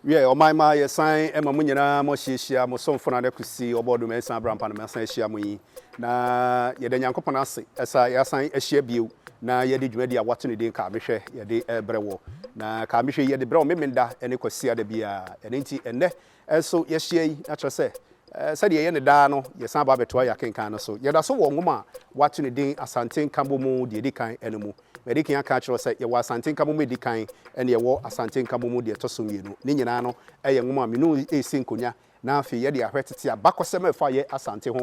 Yeah, o my ma ye sign e ma munyina mo hihia mo somfo na Kusi obodo me san brampa na me san hia mo yi na ye de nyankopon ase esa ya san ahia biu na ye de dwumadi a wato ne din ka mehwe ye de ebrewo na ka mehwe ye de bre o memenda ene kwasi ada bia ene nti enne eso ye hia yi na trese said ye ne da no ye san ba beto ya kenkan no so ye da so wo ngoma wato ne din Asante Nkabom de edikan ene mu medikin aka kyerɛ sɛ yɛwɔ Asante Nkabom edikan ɛne yɛwɔ Asante Nkabom de ɛtɔso mienu ne nyinaa no ɛyɛ ngoma menu esi nkonya na afi yɛde ahwɛ tete abakɔsɛm ɛfa yɛ Asante ho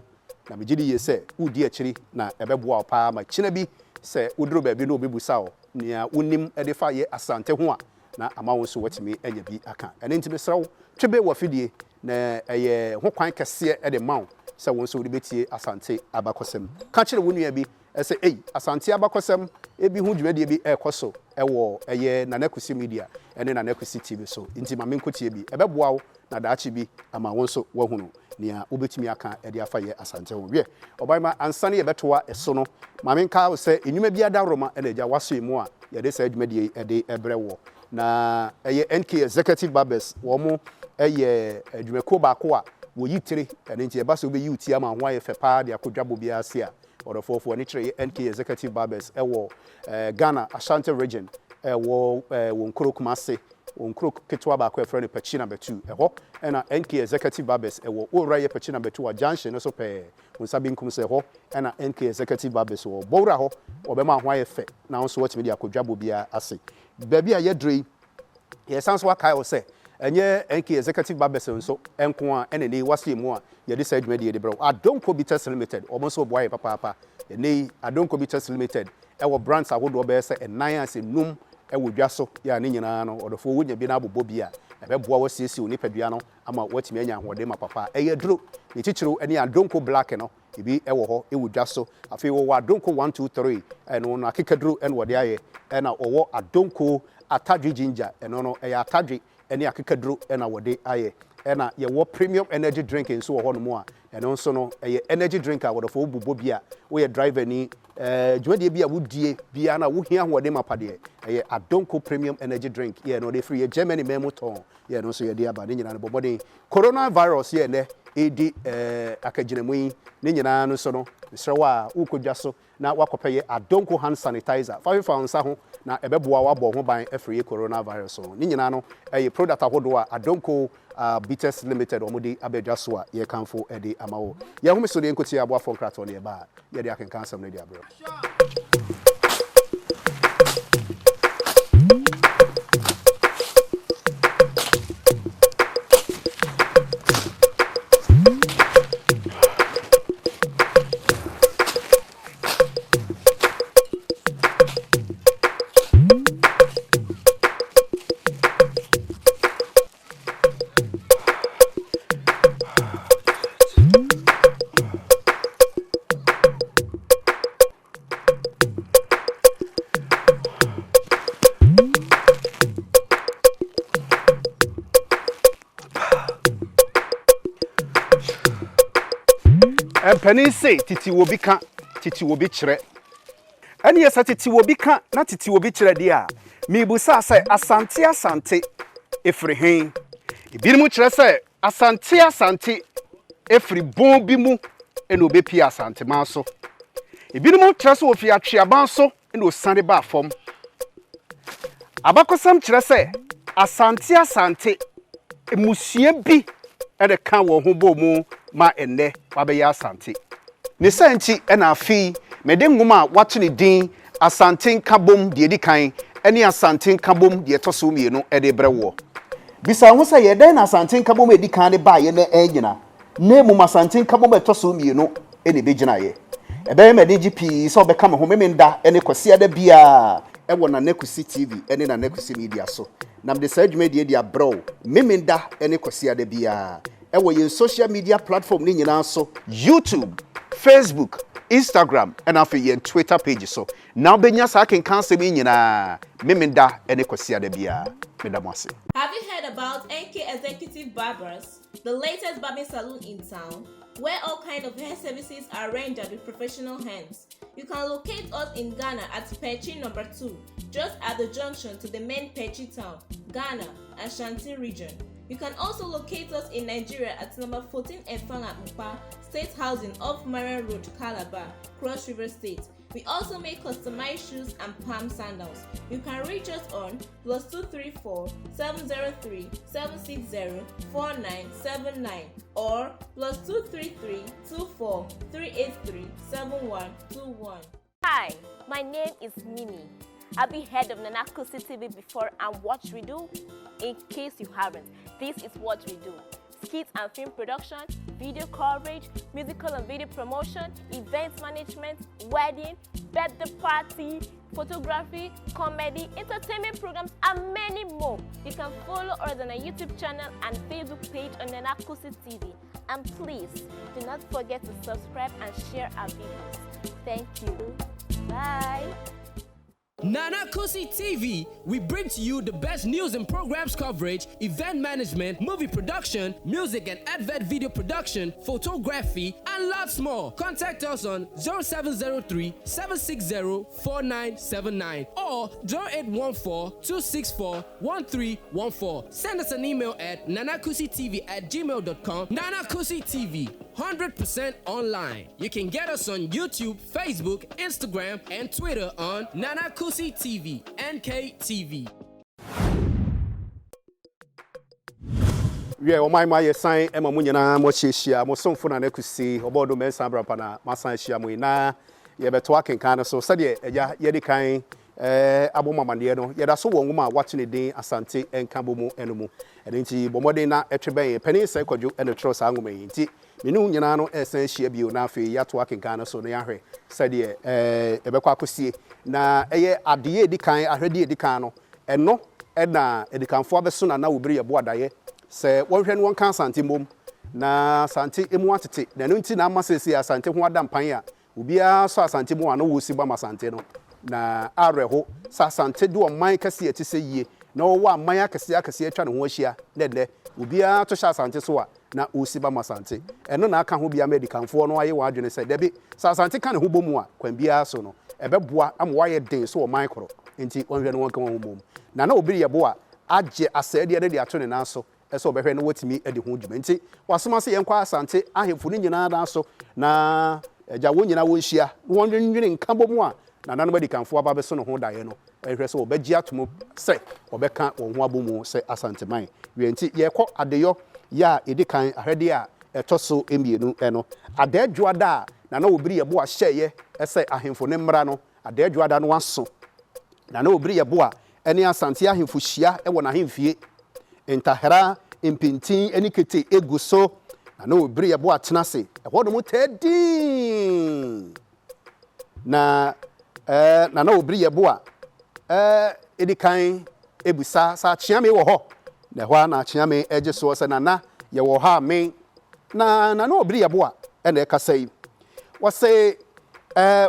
na megidi ye sɛ udi akyiri na ɛbɛboa paa ma kyina bi sɛ uduro baabi no obebusa wo nea wonim ɛde fa yɛ Asante ho a na ama wo so watimi anya bi aka ɛne ntimi srɛw twebe wɔ fidie na ɛyɛ ho kwan kɛseɛ ɛde ma wo sɛ wo nso wode betie Asante abakɔsɛm ka kyerɛ wo nua bi ɛsɛ Asante abakɔsɛm ebi hu dwumadie bi ɛkɔso ɛwɔ ɛyɛ Nana Kusi media ɛne Nana Kusi TV so nti ma menkotie bi ɛbɛboa wo na daakye bi ama wo nso wahunu nea wobɛtumi aka ɛde afa yɛ Asante ho wie ɔban ma ansane yɛbɛtoa ɛso no ma menka wo sɛ enwuma bi ada roma ɛna agya waso mu a yɛde sɛ dwumadie ɛde ɛbrɛ wɔ na ɛyɛ NK Executive Barbers wɔ mo ɛyɛ adwumako baako a wɔyi tire ɛne nti ɛba sɛ wobɛyi uti ama ho ayɛ fɛ paa de akɔdwabɔ biara se a or for any trade NK Executive Barbers Ghana Asante region wo Nkuro Kumase Nkuro Ketwa ba ko friend Pechi number 2 and NK Executive Barbers wo Ora Pechi number 2 junction so pe unsabi nkum se ho and NK Executive Barbers wo Bowra ho obema ho ayefe na so watimi dia kodwabo bia ase baabi a yedrei ye sanso wakai wo se enye NK Executive Barbers nso enko a ene ne wase mu a ye de side media de bro Adonko Bitters Limited almost boy papa ene Adonko Bitters Limited e wo brands ahodo be se enan ase num e wo dwaso ya ne nyina no odofo wonya bi na abobɔ bi a ebeboa wasiesi oni padua no ama watimi anya ahode ma papa e yedro ne chichiro ene Adonko Black no ebi e wo ho e wo dwaso afi wo Adonko 123 eno no akekadro ene wo de aye e na wo Adonko Atadwe Ginger eno no e ya Atadwe ene akekadro ena wo de aye ena ye wo premium energy drink nso wo ho no mo a eno nso no ye energy drink a wo dofo bubo bia wo ye driver ni dwumadie bia wodie bia na wo hia ho de mapade ye Adonko premium energy drink ye no de free ye Germany memo ton ye no so ye de aba ne nyina no bobode coronavirus ye ne edi akaginamu yi ne nyina no so no misrewa ukodwa so na wakɔpɛ ye Adonko hand sanitizer fa nsa ho na ɛbɛboa wabɔ ho ban afiri coronavirus so ne nyina no ɛyɛ product ahodo a Adonko Bitters Limited omudi abedwa so a ye kanfo ɛde amawo ye ho meso de nkotia aboafo nkrato ne ba ye de akenkan asɛm ne de abro Penny say titi wo bi ka titi wo bi kyerɛ ɛne yɛ sɛ titi wo bi ka na titi wo bi kyerɛ de a mebusa sɛ Asante efiri hen ebi mu kyerɛ sɛ Asante efiri bon bi mu ɛna obepi Asante ma so ebi mu kyerɛ sɛ ofi atweaban so ɛna osande ba fam abakɔsɛm kyerɛ sɛ Asante emusua bi ɛde ka wo ho bɔ mu ma enne wabɛyɛ Asante ne santi ɛna afi mede ngoma wato ne din Asante Nkabom de edikan ɛne Asante Nkabom de ɛtɔso mienu ɛde brɛwo bisa ho sɛ yɛdan na Asante Nkabom edikan de ba ye na anyina na mu Asante Nkabom ɛtɔso mienu ɛne begina ye ɛbɛyɛ mede GP sɛ ɔbɛka me ho memenda ɛne kwasi ada bia ɛwɔ Nana Kusi TV ɛne Nana Kusi media so na mede saa dwumadie de abrɛw memenda ɛne kwasi ada bia ewo ye social media platform ni nyina so YouTube, Facebook, Instagram and after your Twitter page so. Now benya sa can cancel me nyina memenda ene kwasia da bia. Medamose. Have you heard about NK Executive Barbers, the latest barbing salon in town, where all kinds of hair services are rendered with professional hands? You can locate us in Ghana at Pechi number 2, just at the junction to the main Pechi town, Ghana, Asante region. You can also locate us in Nigeria at number 14 Efang at Mpa, State Housing off Marian Road, Calabar, Cross River State. We also make customized shoes and palm sandals. You can reach us on +234 703 760 4979 or +233 24 383 7121. Hi, my name is Mimi. I've been head of Kusi TV before, and what we do, in case you haven't, this is what we do. Skits and film production, video coverage, musical and video promotion, events management, wedding, birthday party, photography, comedy, entertainment programs, and many more. You can follow us on our YouTube channel and Facebook page on Kusi TV. And please, do not forget to subscribe and share our videos. Thank you. Bye. Kusi TV, we bring to you the best news and programs coverage, event management, movie production, music and advert video production, photography, and lots more. Contact us on 0703 760 4979 or 0814 264 1314. Send us an email at nanakusitv@gmail.com. Kusi TV, 100% online. You can get us on YouTube, Facebook, Instagram, and Twitter on Kusi TV, NKTV. We are my sign Emma Munyana Moshia, Mosonfuna Nekusi, Obodo Mensa Brapana, Masan Shiamuina, Yabetwakin Kana, so Sadia, Yedikai, Aboma Mandiano, Yadaso woman watching the day, Asante, and Nkabom Enumu, and Inti Bomodena, Etrebe, Penny Sekoju, and the Tross Angume, Inti. Minu nyinano essential bio na afi yatoaken kana so na yahwe sede ebekwa kosie na eye ade edikan ahwede edikan no eno na edikanfo abeso na wobiri yebo adaye se wonhwe no wonka Asante mom na Asante emu atete na no nti na amasese Asante ho adampan a obia so Asante mu ano wosi ba Asante no na areho sa Asante do man kase etise yie na wo aman akase atwa ne ho ahia ne obia to sha Asante so a na usiba Asante eno na aka ho bia medicanfo no aye wadwene se debi sa Asante ka ne ho bomu a kwan bia so no ebeboa am waye den so o micro enti onhwe no wonka ho mom na obiri yebo a agye asade de ato ne na so eso obehwe no watimi edi ho dwuma enti wasoma se yenkwa Asante ahemfu ni nyina da so na agya wo nyina wo nhia wonwene Nkabom a na nanu medicanfo aba be so no ho daye no ehwe so obegye atomo se obeka wo ho abomu se Asante man wi enti yekọ adeyo ya edikan ahwede a etoso emienu eno adadwada na obiri yebo a hyeye ese ahemfo ne mmra no adadwada no waso na obiri yebo a ene Asante ahemfo hia ewo na ahemfie entahera impintin enikete eguso na obiri yebo a tenase eho no mutedi na obiri yebo a edikan ebusa sa chiame wo ho na ho na chiame eje so se na ye wo ha me na obiri yebo a ene kasai wase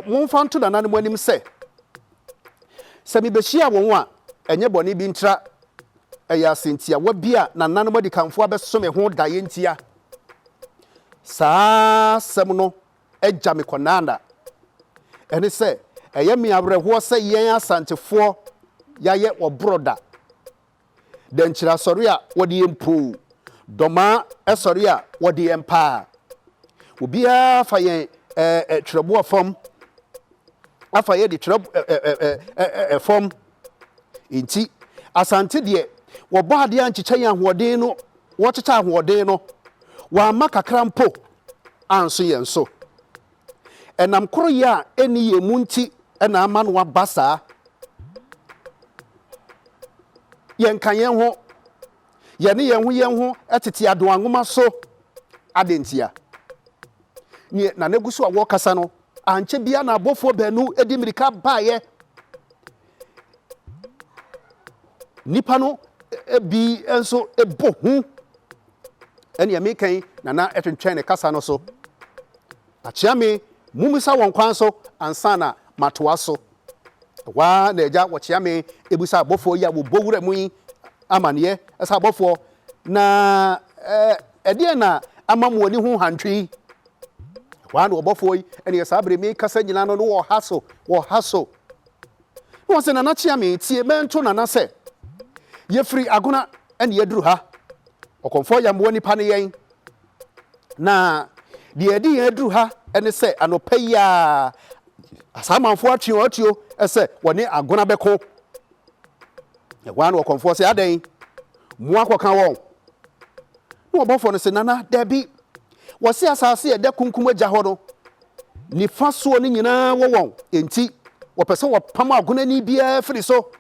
momfa nto na nanem anim se mi behia won a enye bone bi ntra eya sentia wa bia na nanem adikanfo abeso me ho daye ntia saa sem no eja me konanda ene se eye mi abrɛho se yen Asantefo yaye wo broda den kira sori a wode empo doma esori a wode empa obia fa yen trebo afom afa ye di trebo fom inti Asante de wo ba ade anchichen ahoden no wo chicha ahoden no wa makakra mpo anso yen so enam koro ya eni ye munti ena ama no abasa yen kan yen ho yen ho etete ado anwoma so adentia ni na neguso a wo kasa no anche bia na abofo banu edi mirika baaye nipa no bi enso ebohu ene ya mekan na etwentwen ne kasa no so achiame mumisa won kwan so ansana matoa so wa na eja wo chia me ebusa abofo ya wo bowura mu yi amane esa abofo na ede na amamu ani hu hantwi wa na obofo yi ene esa bre me kasa nyina no wo haso no se na na chia me tie mento na na se ye free agona ene yeduru ha okonfo ya mwo nipa ne yen na de edi yeduru ha ene se anopa ya asamanfo atio ese woni agona beko e wan wo konfo se adan mu akoka won no obofo no se nana dabi wo se asase e de kunkum agya ho no ni faso ni nyina won enti wo pese wo pam agona ni bia firi so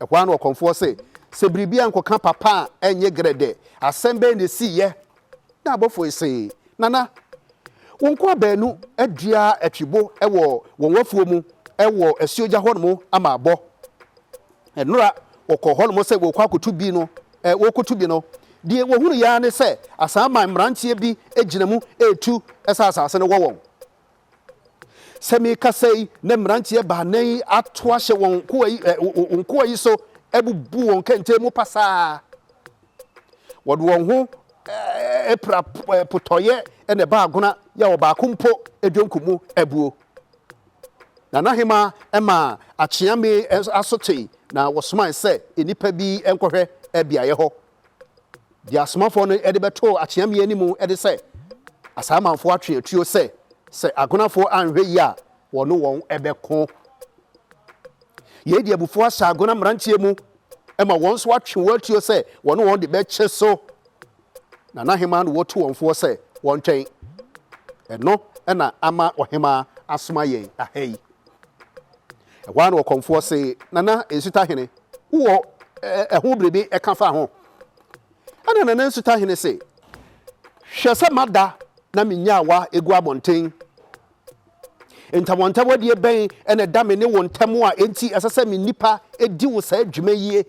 e wan wo konfo se bribia nkoka papa enye grede asembe ne siye na obofo se nana wonko abanu adua atwibo ewo wonwafuo mu ewo asuogya ho no ama abo enura wokọ ho no se wokọ akotu bi no wokotu bi no die wohuru ya ne se asama mrantie bi egina mu etu asase no wowon semi kasei ne mrantie ba nan ato ahye wonko yi so ebubu won kente mu pasa wodo won ho epra potoye ene ba agona ya obaako mpo edwonkumu ebuo na nahema ema acheame asote na wosman se enipa bi enkohwe ebiaye ho dia asomafo no ede beto acheame animu ede se asamanfo atwe atuo se agonafo anhwe yi a wono won ebeko ye di abufo asa agona mrantie mu ema won so atwe watuo se wono won de beche so na nahema no wotu wonfo se won twen eno ena ama ohema asoma yen ahai wan wo konfo se nana ensuta hene wo eho brebe eka fa ho ana nana ensuta hene se hwese mada na menyawa egu abonten entamonta wodi ben ena da me ne wo ntamo a enti asase me nipa edi wo sa adwuma yie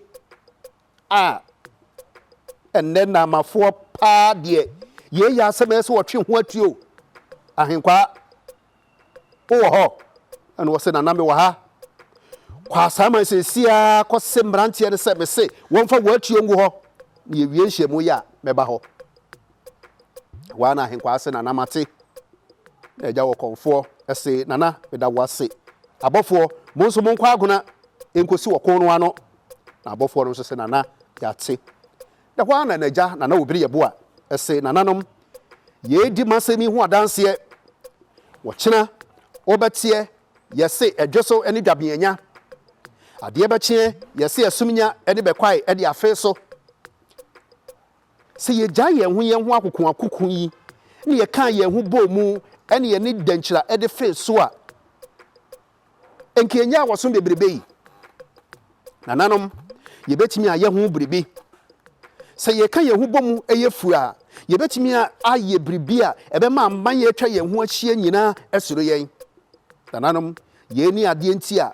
enne na mafo pa de ye ya aseme se wo twe ho atuo ahenkwa wo ho ana wo se nana me wo ha kwa sama sesia kose mrantie ne se me se wonfa wo atuo ngu ho na ye wie nhyiamu ya meba ho wana ahenkwa se nana mate na eja wo konfo ese nana meda wase abofo monso monkwa agona enkosi wo kon no ano na abofo no se nana yate da wana na eja nana obiri yebo a ese nananom ye di masemi hu adanse wo kina obetie yese edwoso eni dwabeanya ade beche yese asumnya eni bekwai edi afe so se ye gya ye hu akoko yi ne ye kan ye hu bomu eni ye ni dankyira edi fe so a enkenya woso bebrebe yi nananom ye betimi aye hu brebe se ye kan ye hu bomu eye fu a ye betimi aye bribi a ebe ma amman ye twa ye hu ahie nyina esoro yen nananom ye ni ade enti a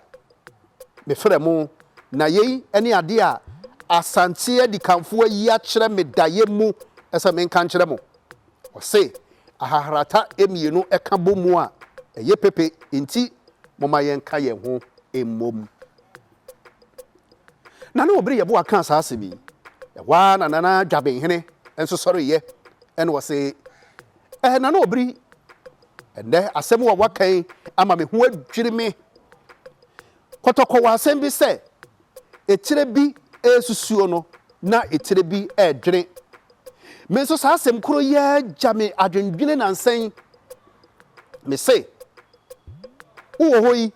me frɛ mo na ye eni ade a asante adi kanfo yi a kyerɛ me daye mu esa me nka kyerɛ mo o se ahaharata emienu eka bomu a eye pepe enti moma ye nka ye ho emmom nana obiri ye bo aka asase bi wa nana dwaben hene enso sɔre ye ene wo se nana obiri ende asɛm wa wakan ama me ho adwiri me kotoko wa asɛm bi sɛ etire bi esusuo no na etire bi edwene me nso saa asɛm koro ya gya me adwendwene na nsen me se wo ho yi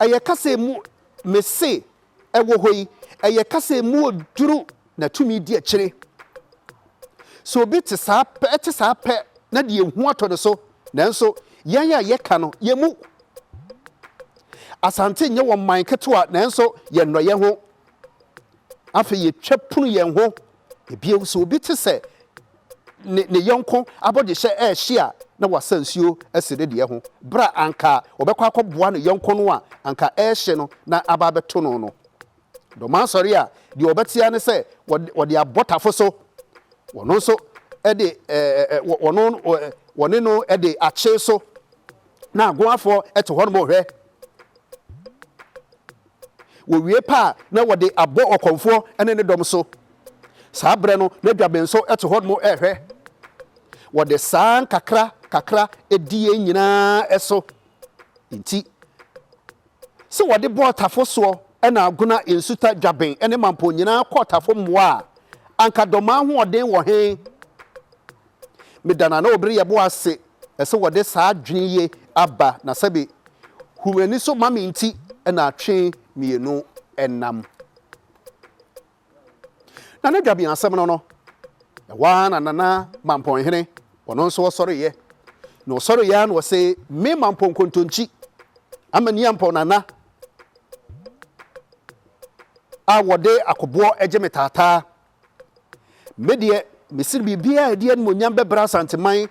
eye kase mu me se wo ho yi eye kase mu oduru na tumi di akire so obi te saa pɛ na de ehu atɔ so nanso yan ya ye ka no ye mu asante nye wo man ketewa nanso ye nnɔye ho afi ye twapunu ye ho ebie so obi te se ne yonko abode hye hye na wasansuo esede de ho bra anka obekwa akɔboa no yonko no a anka hye no na aba beto no no do man sɔre a de obetia ne se wode abotafo so wono so ede wono wone no ede akye so na agoafo eto hɔ no mo hwɛ wo wie pa na wɔde abɔ ɔkɔmfo ene ne dɔm so saa brɛ no na dwaben so eto hɔ no mo ɛhwɛ wɔde saa kakra edie nyinaa ɛso nti sɛ wɔde bɔ tafo soɔ ɛna agona ensuta dwaben ene mampo nyinaa kɔ tafo mmoa anka dɔma hoɔden wɔ he medana na obere yɛbo ase ɛsɛ wɔde saa adwene ye aba na sɛbe huwani so mame nti ɛna atwe mienu ɛnam na ne dwaben asɛm no ɛwa na nana mampɔnhene ɔno nso ɔsɔreyɛ na ɔsɔreyɛ na ɔsɛ me mampɔnkontonkyi amani ampɔ nana a wɔde akɔboɔ ɛgye me taataa me deɛ mesiri biribiara a ɛde animonyam bɛbra asanteman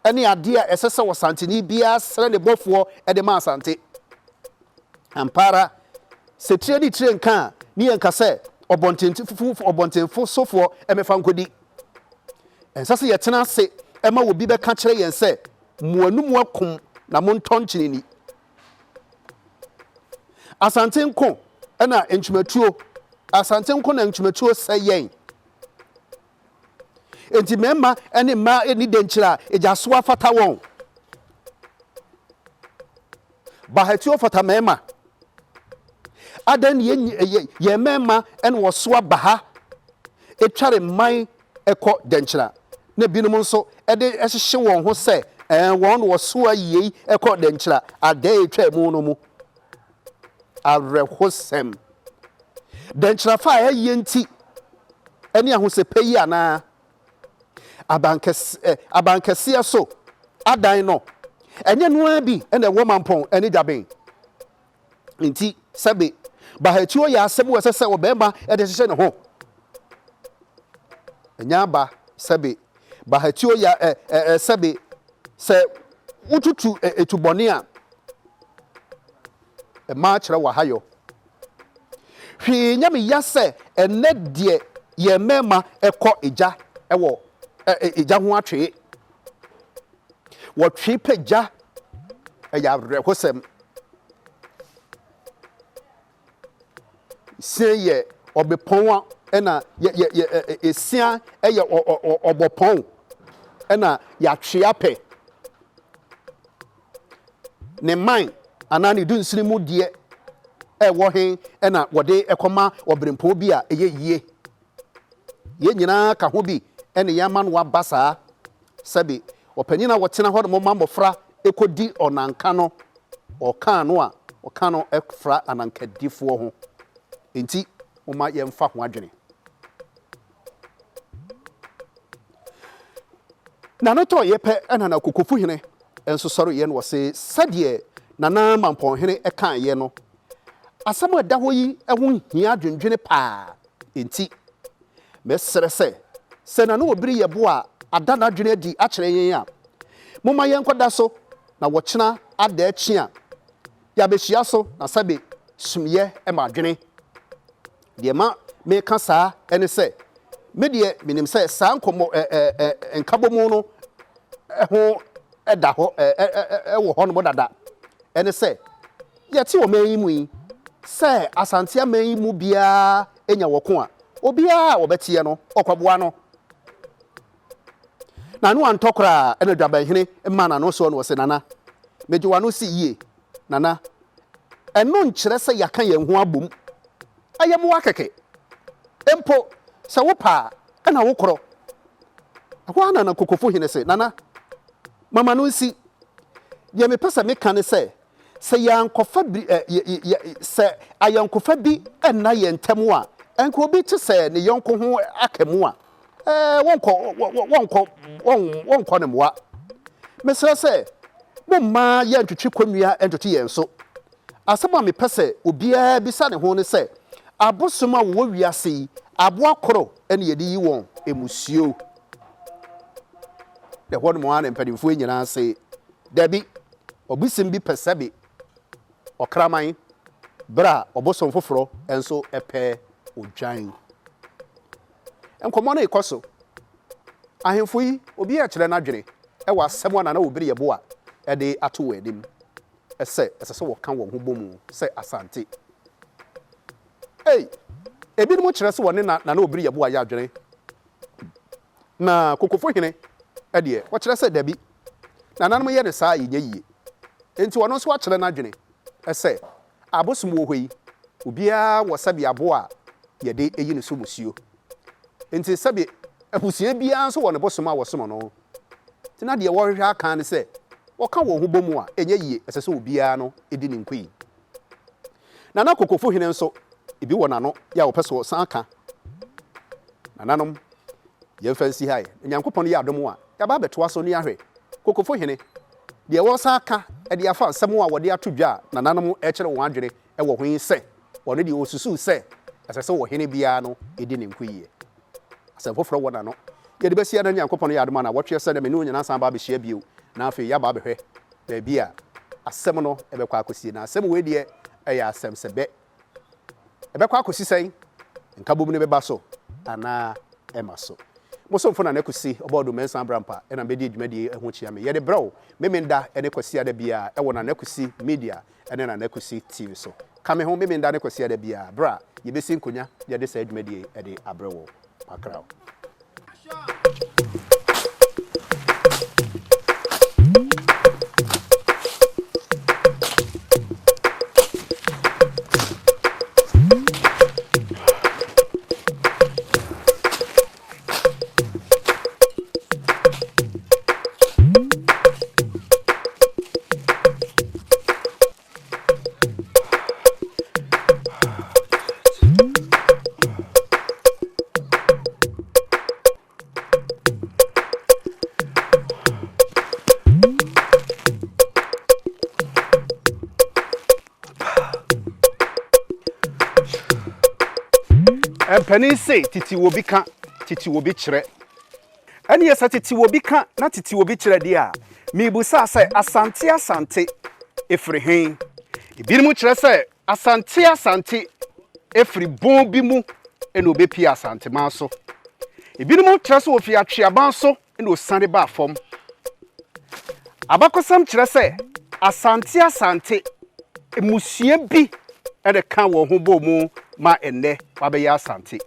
ɛne adeɛ a ɛsɛ sɛ wɔsanteni biara srɛ ne bɔfoɔ ɛde ma asante ampara sɛ tire ne tire nka a ne yɛnka sɛ ɔbɔntenfo sofoɔ ɛmɛfa nkɔdi ɛnsɛ sɛ yɛtena ase ɛma wɔ bi bɛka kyerɛ yɛn sɛ mmoanumu akom na montɔ nkyinini asante nko ɛna ntwumatuo asante nko na ntwumatuo sɛ yɛn enti mɛma ɛne mma ɛni denkyira ɛgya so afata wɔn bahatuo fata mɛma adan yɛ mɛma ɛne wɔso aba ha ɛtware mman ɛkɔ denkyira na binom nso ɛde ɛhyehyɛ wɔn ho sɛ wɔn wɔso ayie ɛkɔ denkyira ada ɛtwa mu no mu awerɛhosɛm denkyira fa ɛyɛ nti ɛne ahosɛpɛ yi anaa abankɛseɛ so adan no ɛnyɛ noa bi ɛna ɛwɔ mampɔn ɛne dwaben nti sɛbe bahatuo yɛ asɛm wɔ sɛ ɔbɛrima ɛde hyehyɛ ne ho ɛnyɛ aba sɛbe bahatuo yɛ sɛbe sɛ wotutu etubɔne a ɛma kyerɛ wɔ hayɔ hwee nyame ya sɛ ɛnɛ deɛ yɛ mɛma ɛkɔ egya ɛwɔ egya ho atwe wɔtwe pagya ɛyɛ awerɛhosɛm sie yɛ ɔbepɔn a ɛna esia ɛyɛ ɔbɔpɔn ɛna yɛatwe apɛ ne man anaa ne dunsini mu deɛ ɛwɔ he ɛna wɔde ɛkɔma ɔbrɛmpɔ bi a ɛyɛ yie yɛn nyinaa ka ho bi ɛne yɛama no waba saa sɛbi ɔpanyin a wɔtena hɔ no mo ma mmɔfra ɛkɔdi ɔnanka no ɔka no a ɔka no ɛfra anankadifoɔ ho nti moma yɛmfa ho adwene na no tɔ yɛpɛ ɛna na kokofo hene ɛnso sɔre yɛ no wɔ se sɛdeɛ nana mampɔnhene ɛka yɛ no asɛm a ɛda hɔ yi ɛho hia adwendwene paa nti mɛsrɛ sɛ na no obiri yɛ bo a ada na adwene adi akyerɛ yɛn a moma yɛn kɔda so na wɔkyena ada akyi a yɛabɛhyia so na sɛbe sumyɛ ɛma adwene deɛ ma meka saa ɛne sɛ me deɛ menim sɛ saa nkɔmmɔ nkabom no ɛho ɛda hɔ ɛwɔ hɔ no mo dada ɛne sɛ yɛte wɔ man yi mu yi sɛ asante aman yi mu biara ɛnya wɔko a obiara a wɔbɛteɛ no ɔkɔboa no na no antɔ koraa ɛna dwabanhene mma na no so no wɔsɛ nana megye wano si yie nana ɛno nkyerɛ sɛ yɛaka yɛn ho abom ayɛ mo akɛkɛ empo sɛ wo paa ɛna wo korɔ ɛhɔ ana na kokofo hene sɛ nana mama no nsi deɛ mepɛ sɛ meka ne sɛ yɛankɔfa bi sɛ ayɛnkofa bi ɛnna yɛn ntam a ɛnka obi te sɛ ne yɔnko ho aka mu a wɔnkɔ ne mmoa mesrɛ sɛ momma yɛntwetwe kɔnnua ɛntwetwe yɛn so asɛm a mepɛ sɛ obiara bisa ne ho ne sɛ abosom a wɔwɔ wiase yi aboa koro ɛne yɛde yi wɔn emusuo dɛ hɔ no mo ana mpanimfoɔ nyinaa se dabi ɔbisim bi pɛ sɛbe ɔkraman bra ɔbosom foforɔ ɛnso ɛpɛ odwan nkɔmmɔ no ɛkɔ so ahemfo yi obi yɛ kyerɛ n'adwene ɛwɔ asɛm a nana obiri yɛbo a ɛde ato wɔ anim ɛsɛ sɛ wɔka wɔn ho bɔ mu sɛ asante ebinom kyerɛ sɛ wɔne na obiri yɛ bo a yɛ adwene na kokofo hene ɛdeɛ wɔkyerɛ sɛ dabi nananom yɛ ne saa yɛnyɛ yie enti wɔno nso akyerɛ n'adwene ɛsɛ abosom wɔ hɔ yi obiara wɔ sɛbi abo a yɛde eyi ne so musuo enti sɛbi abusua biara nso wɔ ne bosom a wɔsom no nti na deɛ wɔhwehwɛ aka ne sɛ wɔka wɔn ho bɔ mu a ɛnyɛ yie ɛsɛ sɛ obiara no edi ne nkoyi nana kokofo hene nso ebi wɔ n'ano yɛ a wɔpɛ so san aka nananom yɛmfa nsi ha nyankopɔn yɛ adom a yɛaba abɛtoa so ne ahwɛ kokofo hene deɛ wɔsan aka ɛde afa nsɛm a wɔde ato dwa a nananom ɛkyerɛ wɔn adwene ɛwɔ ho yi sɛ wɔne deɛ wɔsusu sɛ ɛsɛ sɛ wɔ hene biara no edi ne nkoyi asɛm foforɔ wɔ n'ano yɛde bɛsia na nyankopɔn yɛ adom a na wɔtwe sɛ dɛ me ne nyinaa san ba abɛhyia bio na afei yɛaba abɛhwɛ baabi a asɛm no ɛbɛkɔ akɔsie na asɛm wei deɛ ɛyɛ asɛm sɛ ɛbɛkɔ akɔsi sɛn nkabom ne bɛba so anaa ɛma so mosomfo na Kusi ɔbɔdo mensan brampa ɛna bɛdi dwumadie ɛho kyia me yɛde brɛw memenda ɛne Kwasi ada bia ɛwɔ na Kusi media ɛne na Kusi TV so kame ho memenda ne Kwasi ada bia bra yɛbɛsi nkonya yɛde saa dwumadie ɛde abrɛwo pakraw Penny say titi will be can titi will be chere. And yes, titi will be can not titi will be chere dia. Me busa say asante efri hen. Ibi mu chere say asante efri bon bi mu eno be pia asante man so. Ibi mu chere say ofi atweaban so eno sande ba fom. Abakosam chere say asante emusua bi ede kan wo ho bo mu ma enne wabeya asante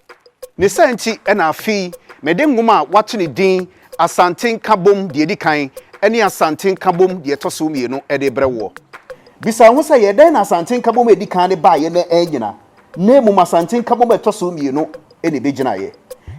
ne santi ena afi mede ngoma wato ne din asante Nkabom de edi kan ene asante Nkabom de etoso mienu ede brewo bisa ho se ye den asante Nkabom edi kan de ba ye na anyina na mu asante Nkabom etoso mienu ene begina ye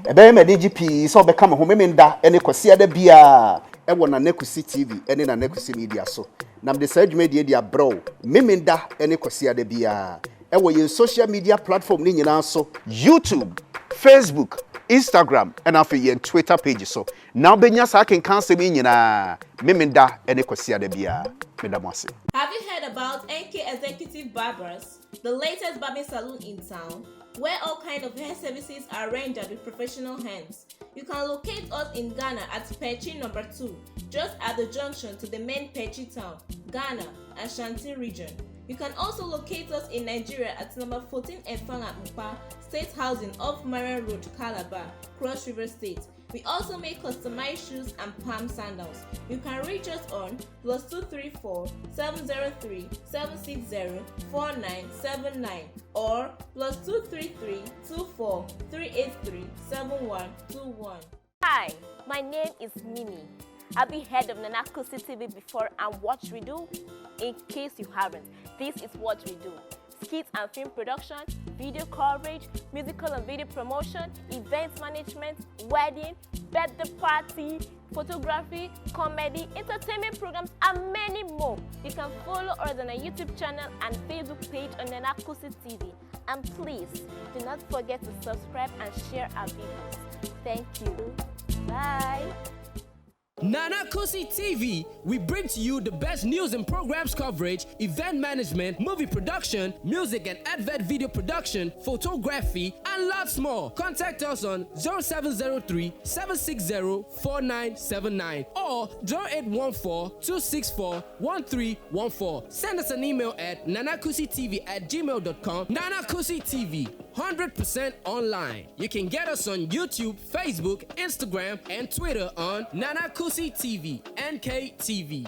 ebe me de gp so be kama ho memenda ene Kwasi ada bia ewo na Kusi TV ene na Kusi media so nam de sadwuma de dia bro memenda ene Kwasi ada bia ewo ye social media platform ni nyina so YouTube, Facebook, Instagram and afi ye Twitter page so now benya sa kan cancel me nyina memenda ene Kwasi ada bia medamase. Have you heard about NK Executive Barbers, the latest barbing salon in town, where all kinds of hair services are rendered with professional hands? You can locate us in Ghana at Pechi number 2, just at the junction to the main Pechi town, Ghana, Asante region. You can also locate us in Nigeria at number 14 Efang at Mpa, State Housing off Marian Road, Calabar, Cross River State. We also make customized shoes and palm sandals. You can reach us on +234 703 760 4979 or +233 24 383 7121. Hi, my name is Mimi. I've been head of Kusi TV before and what we do, in case you haven't, this is what we do. Skits and film production, video coverage, musical and video promotion, events management, wedding, birthday party, photography, comedy, entertainment programs, and many more. You can follow us on our YouTube channel and Facebook page on Kusi TV. And please, do not forget to subscribe and share our videos. Thank you. Bye. Kusi TV, we bring to you the best news and programs coverage, event management, movie production, music and advert video production, photography, and lots more. Contact us on 0703 760 4979 or 0814 264 1314. Send us an email at nanakusitv@gmail.com. Kusi TV, 100% online. You can get us on YouTube, Facebook, Instagram, and Twitter on Kusi TV, NKTV.